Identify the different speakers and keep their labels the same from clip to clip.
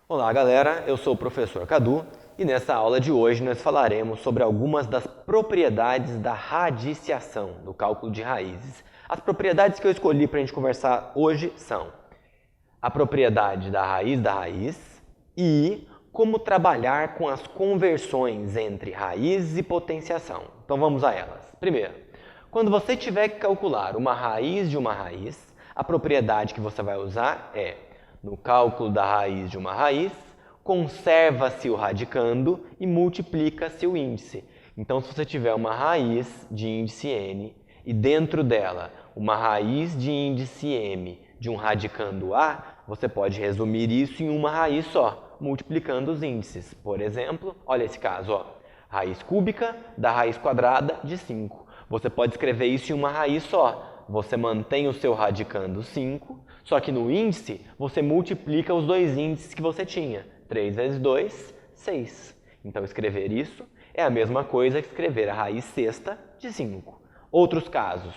Speaker 1: Olá galera, eu sou o professor Cadu e nessa aula de hoje nós falaremos sobre algumas das propriedades da radiciação, do cálculo de raízes. As propriedades que eu escolhi para a gente conversar hoje são a propriedade da raiz e como trabalhar com as conversões entre raiz e potenciação. Então vamos a elas. Primeiro, quando você tiver que calcular uma raiz de uma raiz, a propriedade que você vai usar é: no cálculo da raiz de uma raiz, conserva-se o radicando e multiplica-se o índice. Então, se você tiver uma raiz de índice n e dentro dela uma raiz de índice m de um radicando a, você pode resumir isso em uma raiz só, multiplicando os índices. Por exemplo, olha esse caso, ó, raiz cúbica da raiz quadrada de 5. Você pode escrever isso em uma raiz só. Você mantém o seu radicando 5, só que no índice você multiplica os dois índices que você tinha. 3 vezes 2, 6. Então escrever isso é a mesma coisa que escrever a raiz sexta de 5. Outros casos.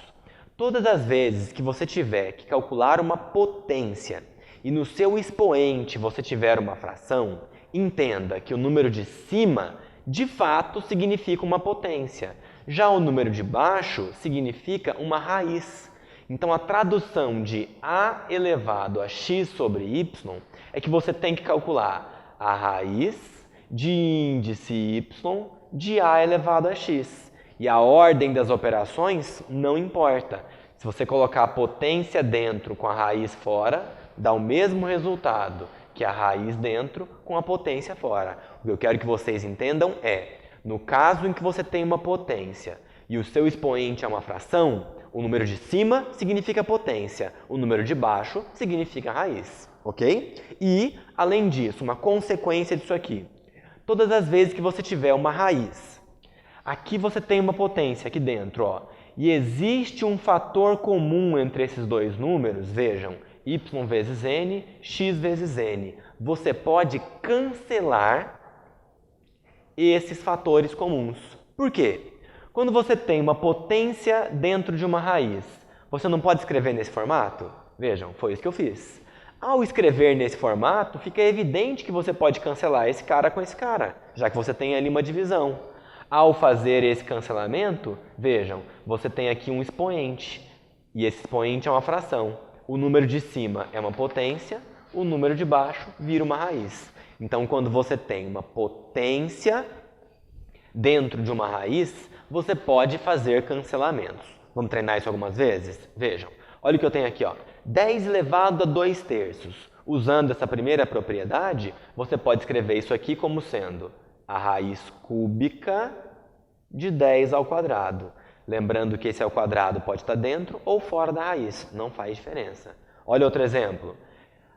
Speaker 1: Todas as vezes que você tiver que calcular uma potência e no seu expoente você tiver uma fração, entenda que o número de cima de fato significa uma potência. Já o número de baixo significa uma raiz. Então, a tradução de a elevado a x sobre y é que você tem que calcular a raiz de índice y de a elevado a x. E a ordem das operações não importa. Se você colocar a potência dentro com a raiz fora, dá o mesmo resultado que a raiz dentro com a potência fora. O que eu quero que vocês entendam é: no caso em que você tem uma potência e o seu expoente é uma fração, o número de cima significa potência, o número de baixo significa raiz, ok? E, além disso, uma consequência disso aqui. Todas as vezes que você tiver uma raiz, aqui você tem uma potência aqui dentro, ó, e existe um fator comum entre esses dois números, vejam, y vezes n, x vezes n. Você pode cancelar esses fatores comuns. Por quê? Quando você tem uma potência dentro de uma raiz, você não pode escrever nesse formato? Vejam, foi isso que eu fiz. Ao escrever nesse formato, fica evidente que você pode cancelar esse cara com esse cara, já que você tem ali uma divisão. Ao fazer esse cancelamento, vejam, você tem aqui um expoente, e esse expoente é uma fração. O número de cima é uma potência, o número de baixo vira uma raiz. Então, quando você tem uma potência dentro de uma raiz, você pode fazer cancelamentos. Vamos treinar isso algumas vezes? Vejam, olha o que eu tenho aqui, ó. 10 elevado a 2 terços. Usando essa primeira propriedade, você pode escrever isso aqui como sendo a raiz cúbica de 10 ao quadrado. Lembrando que esse ao quadrado pode estar dentro ou fora da raiz, não faz diferença. Olha outro exemplo.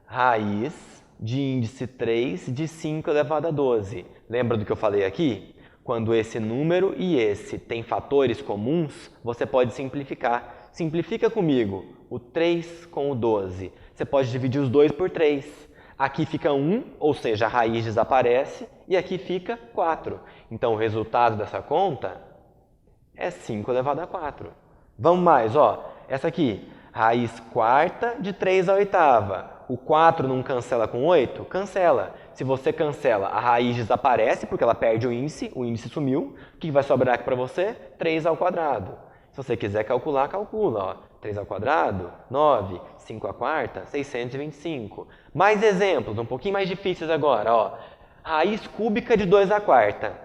Speaker 1: Raiz de índice 3 de 5 elevado a 12. Lembra do que eu falei aqui? Quando esse número e esse têm fatores comuns, você pode simplificar. Simplifica comigo o 3 com o 12. Você pode dividir os dois por 3. Aqui fica 1, ou seja, a raiz desaparece, e aqui fica 4. Então, o resultado dessa conta é 5 elevado a 4. Vamos mais, ó. Essa aqui, raiz quarta de 3 à oitava. O 4 não cancela com 8? Cancela. Se você cancela, a raiz desaparece porque ela perde o índice sumiu. O que vai sobrar aqui para você? 3 ao quadrado. Se você quiser calcular, calcula. Ó. 3 ao quadrado, 9. 5 à quarta, 625. Mais exemplos, um pouquinho mais difíceis agora. Ó. Raiz cúbica de 2 à quarta.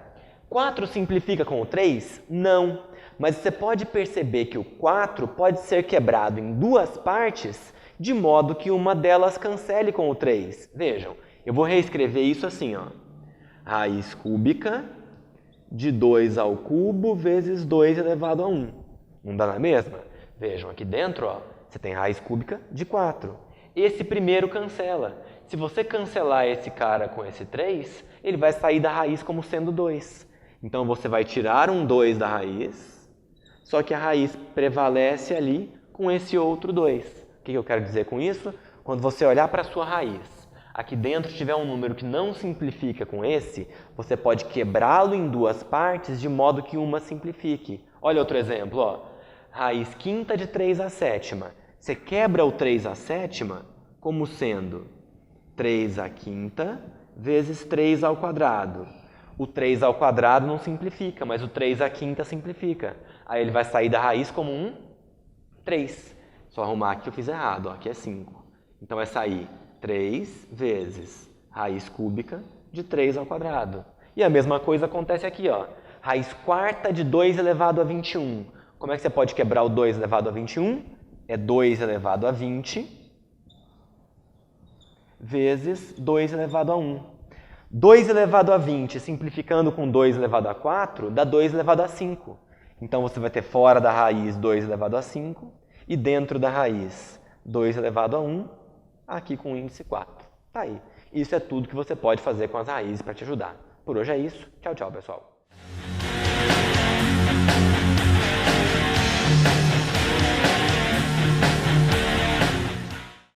Speaker 1: 4 simplifica com o 3? Não. Mas você pode perceber que o 4 pode ser quebrado em duas partes, de modo que uma delas cancele com o 3. Vejam, eu vou reescrever isso assim, ó. Raiz cúbica de 2 ao cubo vezes 2 elevado a 1. Não dá na mesma? Vejam, aqui dentro, ó, você tem raiz cúbica de 4. Esse primeiro cancela. Se você cancelar esse cara com esse 3, ele vai sair da raiz como sendo 2. Então, você vai tirar um 2 da raiz, só que a raiz prevalece ali com esse outro 2. O que eu quero dizer com isso? Quando você olhar para a sua raiz, aqui dentro tiver um número que não simplifica com esse, você pode quebrá-lo em duas partes de modo que uma simplifique. Olha outro exemplo, ó. raiz quinta de 3 à sétima. Você quebra o 3 à sétima como sendo 3 à quinta vezes 3 ao quadrado. O 3 ao quadrado não simplifica, mas o 3 à quinta simplifica. Aí ele vai sair da raiz como um 3. Só arrumar aqui que eu fiz errado, ó, aqui é 5. Então vai sair 3 vezes raiz cúbica de 3 ao quadrado. E a mesma coisa acontece aqui, ó. Raiz quarta de 2 elevado a 21. Como é que você pode quebrar o 2 elevado a 21? É 2 elevado a 20 vezes 2 elevado a 1. 2 elevado a 20, simplificando com 2 elevado a 4, dá 2 elevado a 5. Então você vai ter fora da raiz 2 elevado a 5 e dentro da raiz 2 elevado a 1, aqui com o índice 4. Tá aí. Isso é tudo que você pode fazer com as raízes para te ajudar. Por hoje é isso. Tchau, tchau, pessoal.